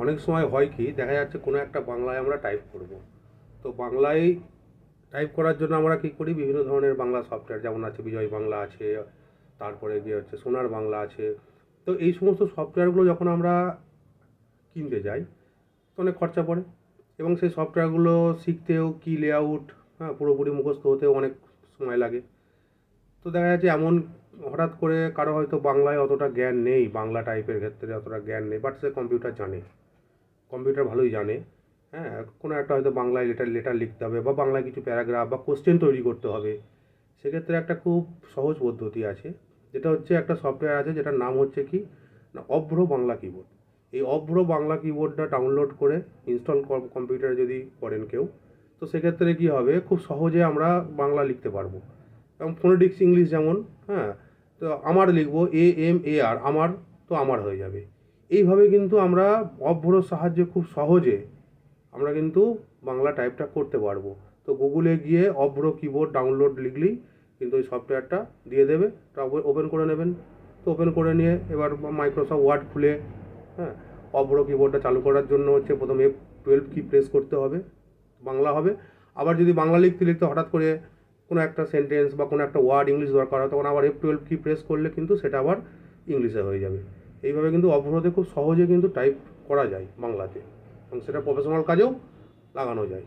অনেক সময় হয় কি দেখা যাচ্ছে কোনো একটা বাংলায় আমরা টাইপ করব, তো বাংলায় টাইপ করার জন্য আমরা কী করি, বিভিন্ন ধরনের বাংলা সফটওয়্যার যেমন আছে বিজয় বাংলা আছে, তারপরে গিয়ে হচ্ছে সোনার বাংলা আছে। তো এই সমস্ত সফটওয়্যারগুলো যখন আমরা কিনতে যাই তো অনেক খরচা পড়ে, এবং সেই সফটওয়্যারগুলো শিখতেও কি লেআউট, হ্যাঁ, পুরোপুরি মুখস্থ হতেও অনেক সময় লাগে। তো দেখা যাচ্ছে এমন হঠাৎ করে কারো হয়তো বাংলায় অতটা জ্ঞান নেই, বাংলা টাইপের ক্ষেত্রে অতটা জ্ঞান নেই, বাট সে কম্পিউটার জানে, কম্পিউটার ভালোই জানে। হ্যাঁ, কোনো একটা হয়তো বাংলায় লেটার লেটার লিখতে হবে বা বাংলায় কিছু প্যারাগ্রাফ বা কোশ্চেন তৈরি করতে হবে। সেক্ষেত্রে একটা খুব সহজ পদ্ধতি আছে, যেটা হচ্ছে একটা সফটওয়্যার আছে যেটার নাম হচ্ছে কি না অভ্র বাংলা কিবোর্ড। এই অভ্র বাংলা কিবোর্ডটা ডাউনলোড করে ইনস্টল কম্পিউটারে যদি করেন কেউ, তো সেক্ষেত্রে কী হবে, খুব সহজে আমরা বাংলা লিখতে পারবো। এবং ফোনেটিক্স ইংলিশ যেমন, হ্যাঁ, তো আমার লিখবো AMAR, আমার, তো আমার হয়ে যাবে। এইভাবে কিন্তু আমরা অভ্রর সাহায্যে খুব সহজে আমরা কিন্তু বাংলা টাইপটা করতে পারবো। তো গুগলে গিয়ে অভ্র কিবোর্ড ডাউনলোড লিখলেই কিন্তু ওই সফটওয়্যারটা দিয়ে দেবে, তা ওপেন করে নেবেন। তো ওপেন করে নিয়ে এবার মাইক্রোসফট ওয়ার্ড খুলে, হ্যাঁ, অভ্র কিবোর্ডটা চালু করার জন্য হচ্ছে প্রথমে F12 কি প্রেস করতে হবে, বাংলা হবে। আবার যদি বাংলা লিখতে লিখতে হঠাৎ করে কোনো একটা সেন্টেন্স বা কোনো একটা ওয়ার্ড ইংলিশ দরকার হয়, তখন আবার F12 কি প্রেস করলে কিন্তু সেটা আবার ইংলিশে হয়ে যাবে। এইভাবে কিন্তু অভ্রতে খুব সহজে কিন্তু টাইপ করা যায় বাংলাতে, এবং সেটা প্রফেশনাল কাজেও লাগানো যায়।